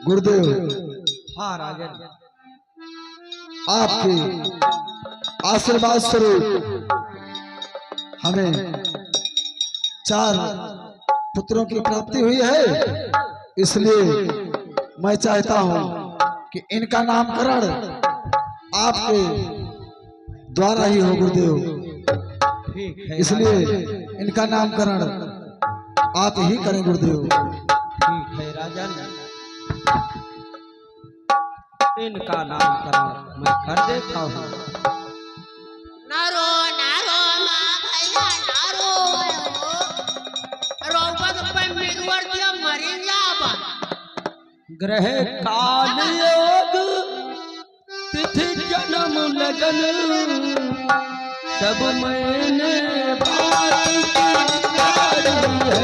गुरुदेव। हाँ राजन, आपके आशीर्वाद स्वरूप हमें 4 पुत्रों की प्राप्ति हुई है, इसलिए मैं चाहता हूं कि इनका नामकरण आपके द्वारा ही हो गुरुदेव। ठीक है, इसलिए इनका नामकरण आप ही करें गुरुदेव। ठीक है राजन, इनका नामकरण मैं कर देता हूँ। नारो नारो माँ भैया नारो रोबत पर मिलवर दिया मरी जाबा। ग्रह काल योग तिथि जन्म लगन सब मैंने बात की है।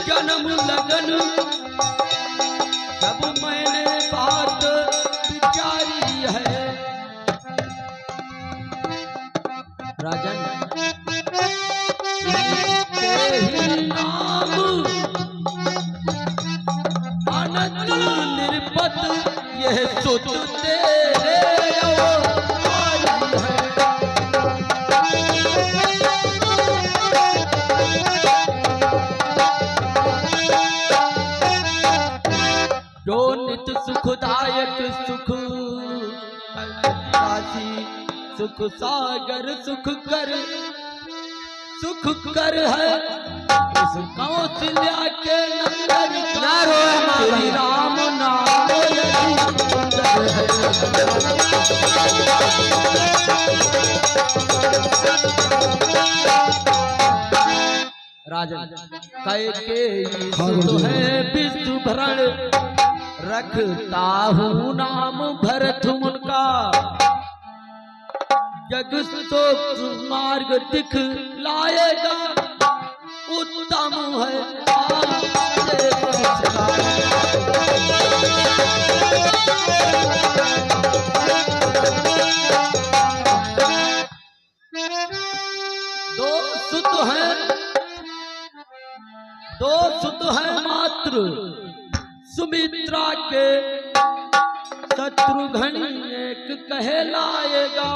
जन्म लगन सब मैंने बात विचारी है। राजन इनके ही नाम अनंत निर्पत यह सुत तेरे अवतारी है। जो नित सुखदायक सुख राशि सुख सागर सुख कर है। इस कौशल्या के नंदन नारो हमारी राम नाम राजन कैके तो है विश्व भरण रखता हूँ नाम भरत उनका। जग तो मार्ग दिख लाएगा उत्तम है दो सुत है मात्र सुमित्रा के शत्रुघ्न एक कहलाएगा।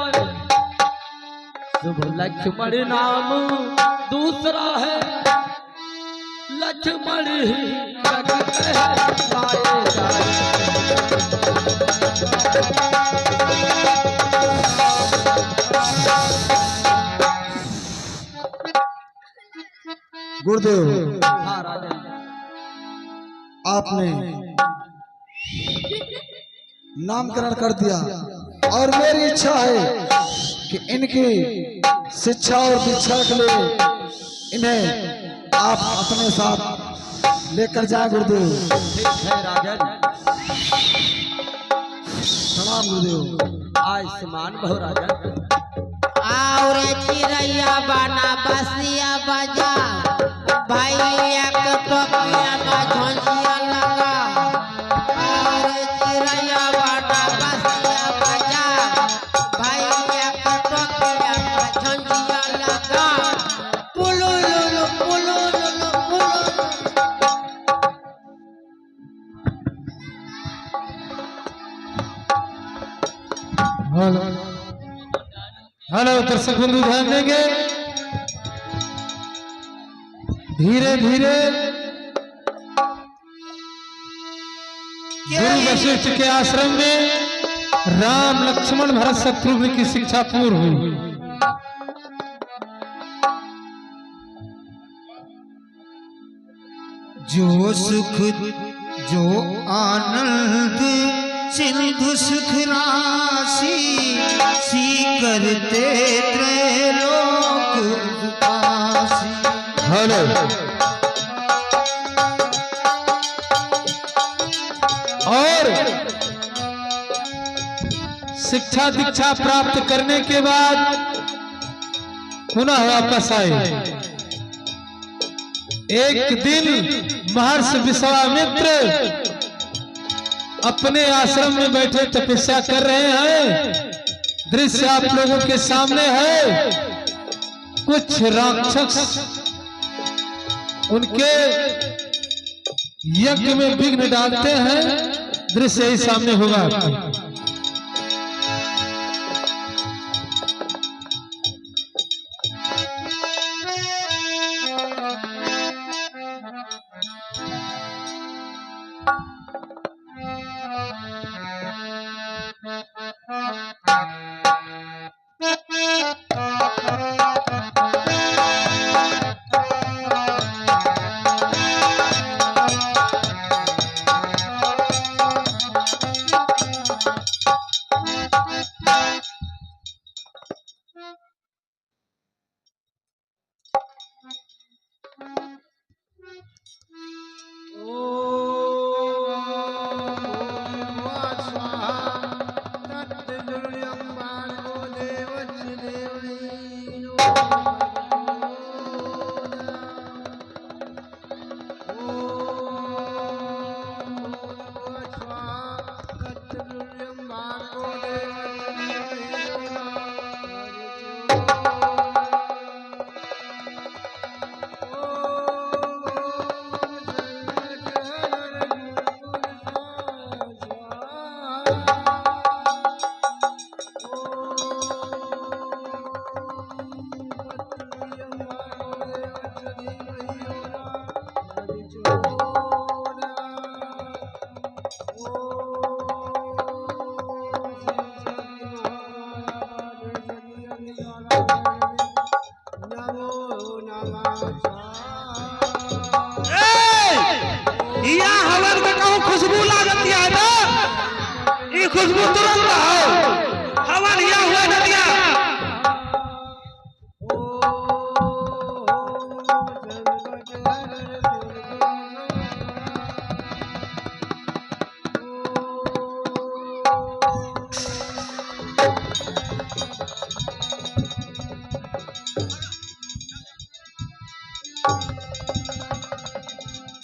शुभ लक्ष्मण नाम दूसरा है लक्ष्मण ही कहलाएगा। गुरुदेव हाँ राजन, आपने नामकरण कर दिया और मेरी इच्छा है कि इनकी शिक्षा और दीक्षा के लिए इन्हें आप अपने साथ लेकर जाए गुरुदेव। ठीक है राजन, प्रणाम गुरुदेव। आयुष्मान भव राजन। और चिड़ैया बना बसिया बजा भैया के टोपिया में झोंसिया लगा। और चिड़ैया बना बसिया बजा भैया के टोपिया में झोंसिया लगा। पुलुलुलु पुलुलुलु पुलुलुलु। हेलो दर्शक बंधु, ध्यान देंगे। धीरे धीरे गुरु वशिष्ठ के आश्रम में राम लक्ष्मण भरत शत्रुघ्न की शिक्षा पूर्ण हुई। जो सुख जो आनंद सिंधु सुख राशि सी करते त्रैलोक उपासी। हेलो और शिक्षा दीक्षा प्राप्त करने के बाद पुनः वापस आए। एक दिन महर्षि विश्वामित्र अपने आश्रम में बैठे तपस्या कर रहे हैं। दृश्य आप लोगों के सामने है। कुछ राक्षस उनके यज्ञ में विघ्न डालते हैं। दृश्य ही सामने होगा आपको। खुशबू लागत है ना, ये खुशबू तुरंत हवा लिया हुआ नदिया।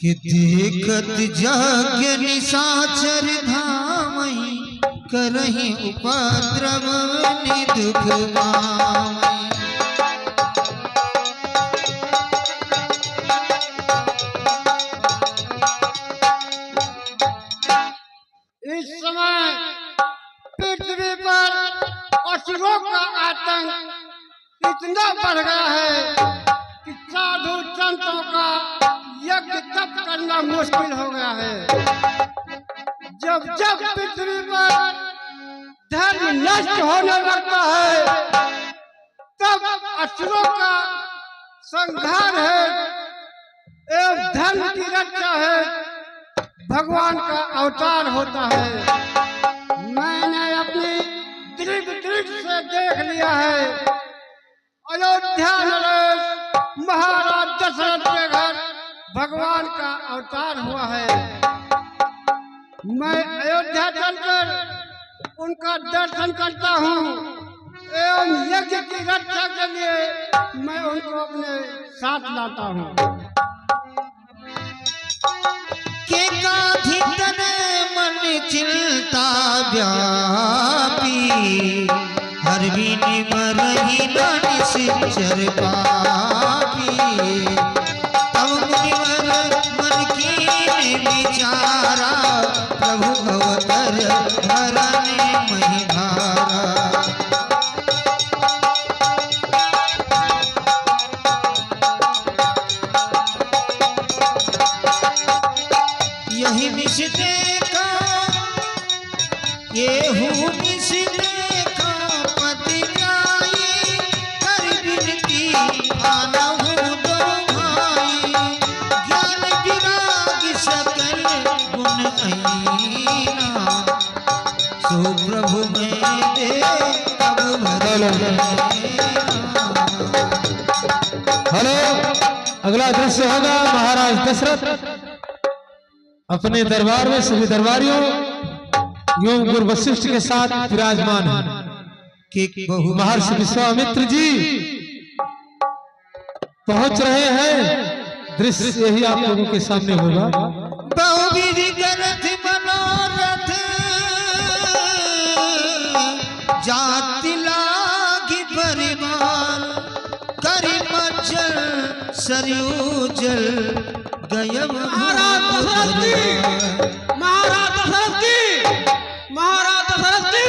कि देखत जाग्य निशाचर धामहि करहि उपद्रव निदुख गामहि। इस समय पृथ्वी पर असुरों का आतंक इतना बढ़ गया है कि साधु संतों का यज्ञ तप करना मुश्किल हो गया है। जब जब पृथ्वी पर धर्म नष्ट होने लगता है तब असुरों का संहार है एवं धर्म की रक्षा है, भगवान का अवतार होता है। मैंने अपनी दृष्टि से देख लिया है, अयोध्या नरेश महाराज दशरथ के घर भगवान का अवतार हुआ है। मैं अयोध्या चलकर उनका दर्शन करता हूँ एवं यज्ञ की रक्षा के लिए मैं उनको अपने साथ लाता हूँ। के गाधितन मन चिंता व्यापी हर बिन मरहि निश्चर पापी। तब मुनिवर मन की विचारा प्रभु अवतर धरने महि भारा। यही विष देखा ये हूँ विष देखा पति जाई कर बिनती आनहु दो भाई। ज्ञान विराग सकल गुण अहीना सो प्रभु में दे तब हेलो, अगला दृश्य होगा महाराज दशरथ अपने दरबार में सभी दरबारियों एवं गुरु वशिष्ठ के साथ विराजमान है। कि बहु महर्षि विश्वामित्र जी पहुंच रहे हैं। दृश्य यही आप लोगों के सामने होगा। बहुविध ग्रंथ मनोरथ साथ लागी परिवार करी मचल सरयू जल गयब महाराज दशरथ की, महाराज दशरथ की, महाराज दशरथ की।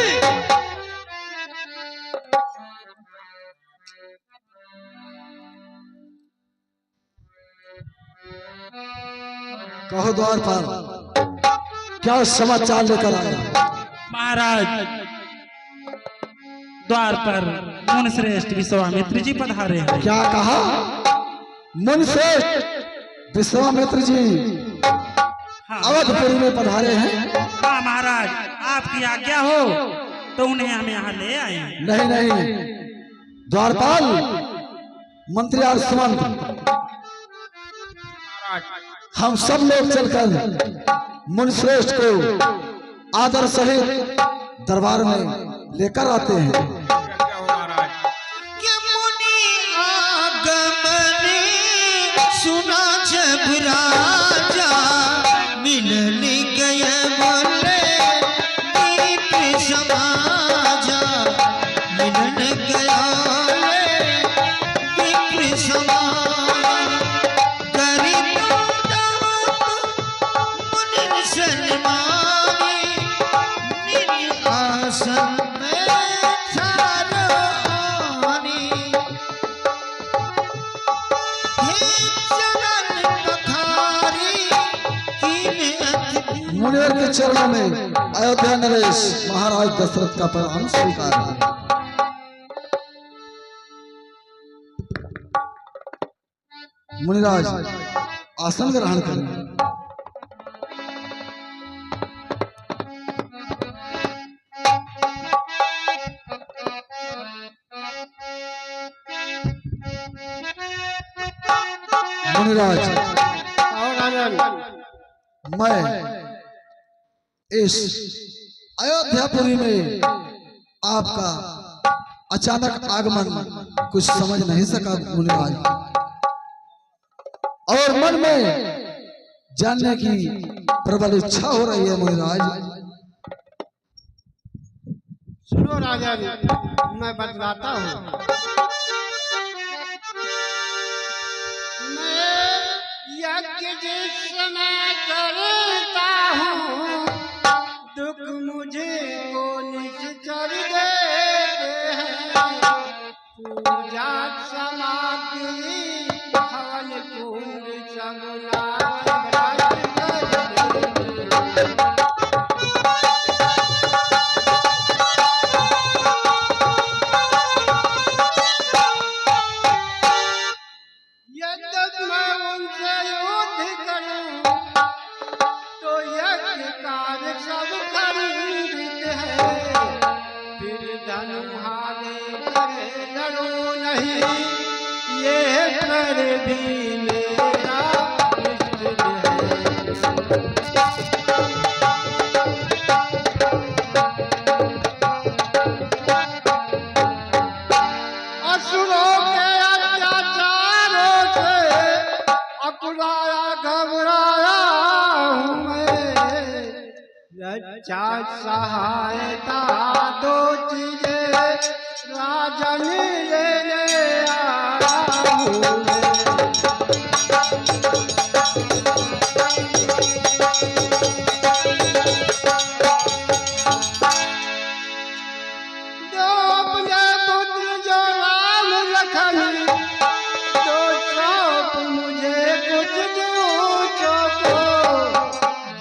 कहो द्वारपाल, क्या समाचार लेकर आए? महाराज द्वार पर मुनिश्रेष्ठ विश्वामित्र जी पधारे हैं। क्या कहा? मुनिश्रेष्ठ विश्वामित्र जी हाँ, अवधपुरी में पधारे हैं? हाँ महाराज, आपकी आज्ञा हो तो उन्हें हम यहाँ ले आए हैं। नहीं नहीं द्वारपाल, मंत्री और सुमंत, हम सब लोग चलकर मुनिश्रेष्ठ को आदर सहित दरबार में लेकर आते हैं। कि मुनि आगमन सुना जब राजा मिलन गए बोले दीप समाजा मिलन गया दीप समाजा करी मुनि सन्मानी निज आसन में ठारानी हे चरण पखारी कीने मुनिवर के चरणों में अयोध्या नरेश महाराज दशरथ का प्रणाम स्वीकार है। मुनिराज आसन ग्रहण करें। मुनिराज, और राजन, मैं इस अयोध्यापुरी में आपका अचानक आगमन कुछ समझ नहीं सका मुनिराज, और मन में जानने की प्रबल इच्छा हो रही है मुनिराज। सुनो राजन, मैं बतलाता हूँ। मैं यज्ञ जिस समय करता हूँ, दुख मुझे को निश्चर देते हैं। पूजा सामग्री हवन कुंड सब नाच कर देते हैं। यद्यपि मैं उनसे युद्ध करूं, तो यज्ञ कार्य सब खंडित है। फिर धन हारे करे लड़ो नहीं, ये कर भी मेरा निश्चित है। असुरों के अत्याचारों से अकुलाया घबराया हूँ मैं। रक्षा सहायता दो चीजें राजन लेने आया हूँ मैं। दो अपने पुत्र जो राम लखन, तो सौंप मुझे कुछ दूतों को,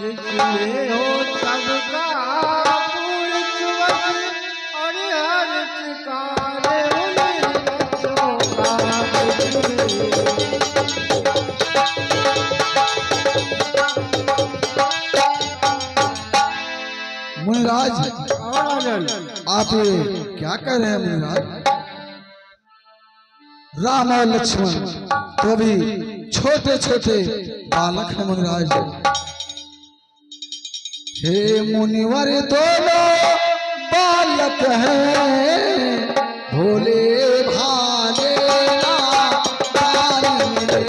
जिसमें हो सबका पूर्ण सुवर्ण और हर चिकारे उन्हीं बच्चों का। मुनिराज, और राजन, आप ये क्या कह रहे हैं मुनिराज? राम और लक्ष्मण तो भी छोटे छोटे बालक हैं मुनिराज। हे मुनिवर दोनों बालक हैं, भोले भाले नादान मिले।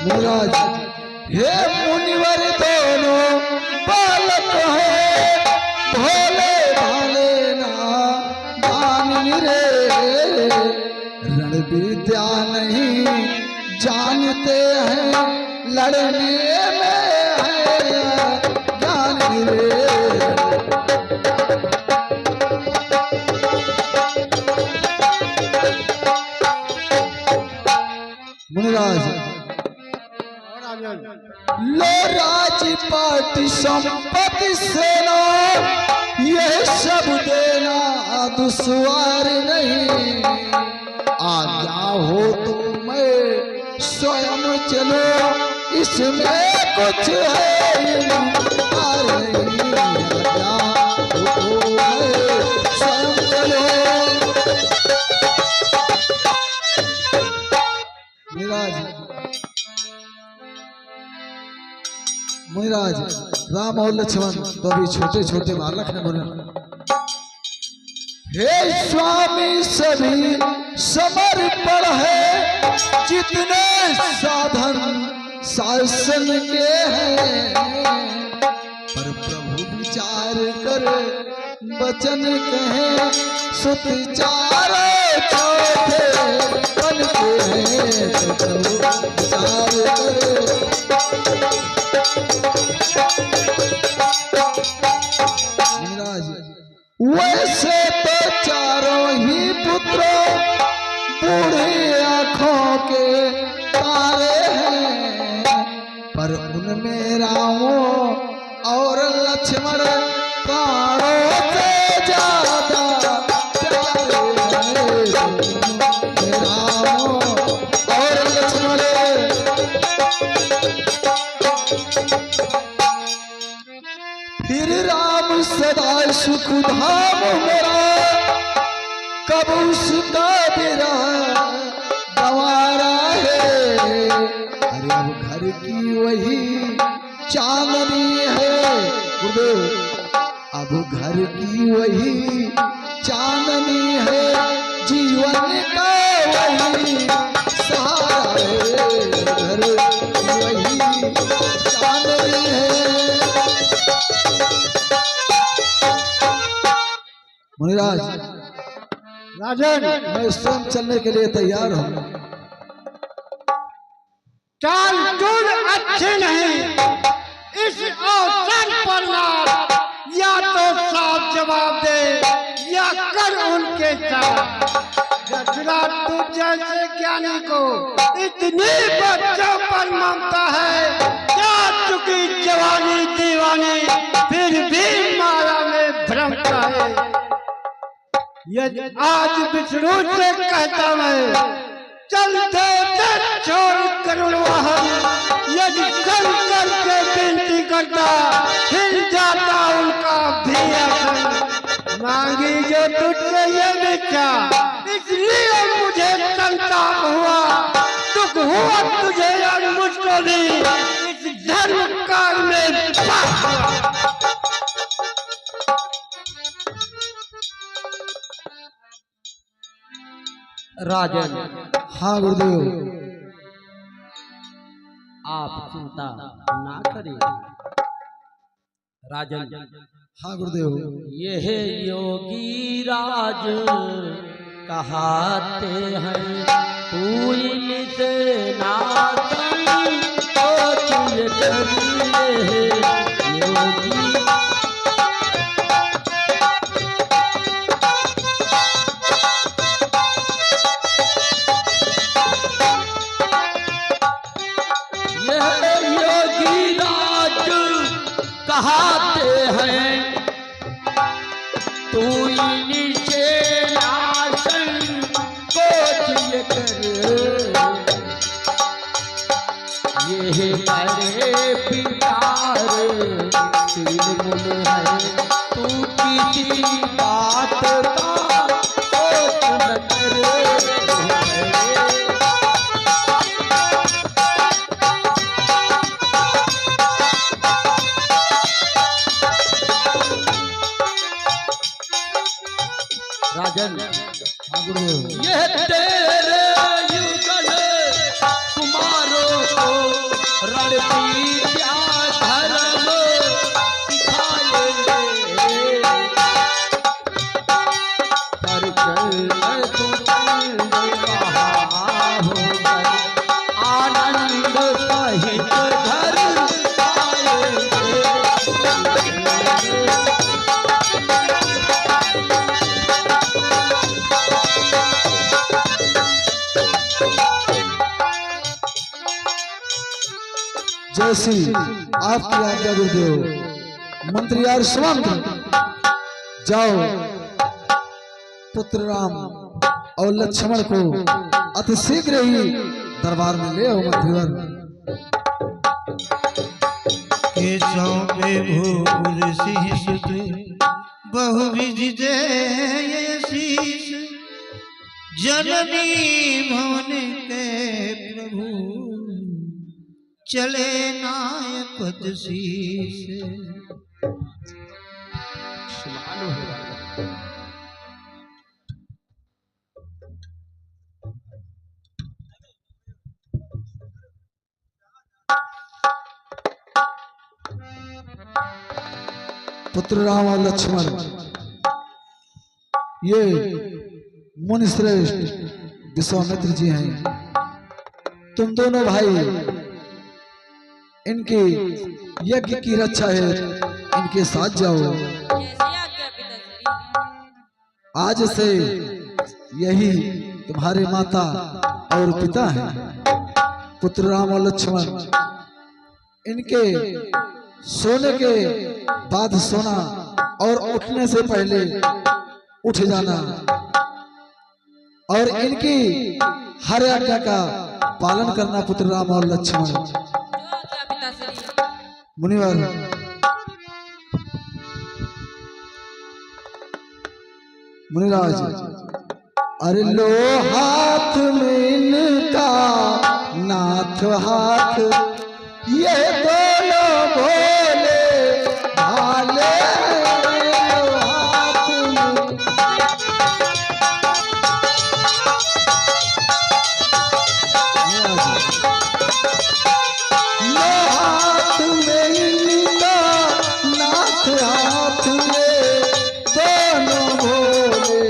मुनिराज, हे मुनिवर दोनों बालक है, भोले भाले ना दानी रे, रण विद्या नहीं जानते हैं, लड़ने में है ज्ञान रे। मुनिराज लो राजपाट संपत्ति सेना, ये सब देना दुश्वार नहीं, आज्ञा हो तो मैं स्वयं चलो, इसमें कुछ है इनकार नहीं, आज्ञा हो तो मैं स्वयं चलो। मुनिराज राम और लक्ष्मण तो अभी छोटे छोटे बालक हैं। मुनिराज हे स्वामी सभी समर्पण है, जितने साधन शासन के हैं, पर प्रभु विचार कर वचन कहे, सुत चारो चौथे बन के हैं, तो प्रभु विचार कर। वैसे तो चारों ही पुत्र बूढ़ी आंखों के तारे हैं, पर उनमें रामो और लक्ष्मण प्राणों से ज्यादा प्यारे हैं, रामो और लक्ष्मण। फिर राम सदा सुख धाम मेरा, कब उसका बिरा गंवारा है, अरे अब घर की वही चांदनी है, गुरुदेव अब घर की वही चांदनी है, जीवन का वही सहारा है, घर की वही चांदनी है। मुनिराज राजन मैं स्वयं चलने के लिए तैयार हूँ। चाल चूल अच्छे नहीं, इस अवसर पर ना या तो साफ जवाब दे या कर उनके साथ। जजरा तू जैसे ज्ञानी को इतनी बच्चों पर ममता है, क्या चुकी जवानी दीवानी फिर भी माया में भ्रमता है। यदि आज विष्णु से कहता मैं चल दे छोड़ करुण वाहन, यदि चल करके विनती करता हिल जाता उनका भी आसन। मांगी जो तुझसे ये भिक्षा, इसलिए मुझे संताप हुआ, दुख हुआ तुझे और मुझको भी इस धर्म काल में पाप हुआ। राजन हाँ गुरुदेव। आप चिंता ना करिए। राजन हाँ गुरुदेव। यह योगी राज कहाते हैं, तू इनसे नातन सोच करिए योगी। कहाते हैं तू नीचे नाशन कोचिए कर, ये बड़े पितार तीन मुन है, तू किसी बात का सोच न कर। राजन यह तेरे युगल कुमारों को रण विद्या धर्म सिखाएंगे पर चल तू आनंद सहित घर आएंगे। जैसी आपकी आज्ञा गुरुदेव। मंत्री यार स्वंत जाओ पुत्र राम और लक्ष्मण को अति शीघ्र ही दरबार में ले आओ। मंत्रीवर के सौंपे भूपुर सिंह सुत बहुविध दे शीस जननी भवन के प्रभु चले नायक पद शीस। पुत्र राम और लक्ष्मण ये मुनि श्रेष्ठ विश्वामित्र जी हैं। तुम दोनों भाई इनकी यज्ञ की रक्षा है, इनके साथ जाओ। आज से यही तुम्हारे माता और पिता हैं। पुत्र राम और लक्ष्मण इनके सोने के बाद सोना और उठने से पहले उठ जाना और इनकी हर आज्ञा का पालन करना। पुत्र राम और लक्ष्मण। मुनिवर मुनिराज, अरे लो हाथ में इनका नाथ हाथ, ये दोनों भोले भाले हाथ में। लो हाथ में इनका नाथ हाथ में, दोनों भोले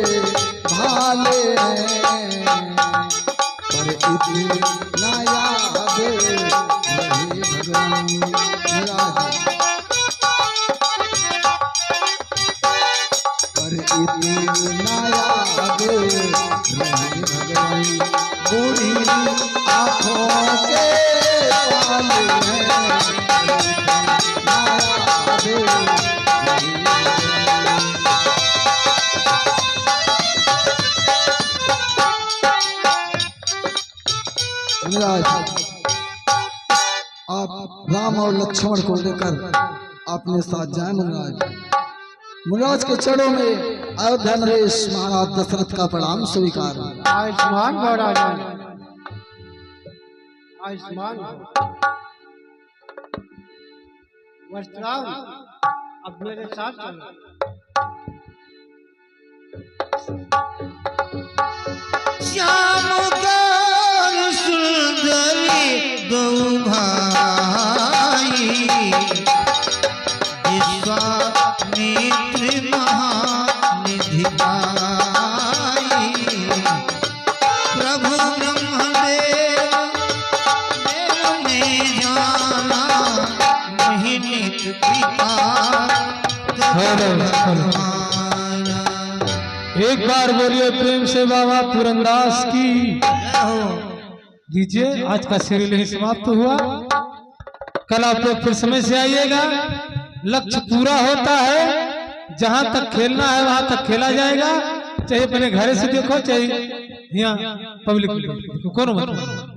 भाले हैं पर इतना याद इतना याद रहे भगवान। बूढ़ी आँखों के पाले हैं आप राम और लक्ष्मण को लेकर अपने साथ जाए। मुनिराज के चरणों में अयोध्या नरेश महाराज दशरथ का प्रणाम स्वीकार। आयुष्मान भव राजन, आयुष्मान वस्त्राव, अब मेरे साथ चलो। श्याम कर सुंदरी दो भाई, विश्वामित्र महानिधि पाई। प्रभु ब्रह्मदेव ने जाना, निहित कृपा एक बार बोलिए प्रेम से बाबा पुरंदास की। दीजिए, आज का सीरियल ही समाप्त हुआ। कल आप लोग फिर समय से आइएगा। लक्ष्य पूरा होता है, जहां तक खेलना है वहां तक खेला जाएगा, चाहे अपने घर से देखो चाहे यहाँ पब्लिक देखो, कोनो मतलब।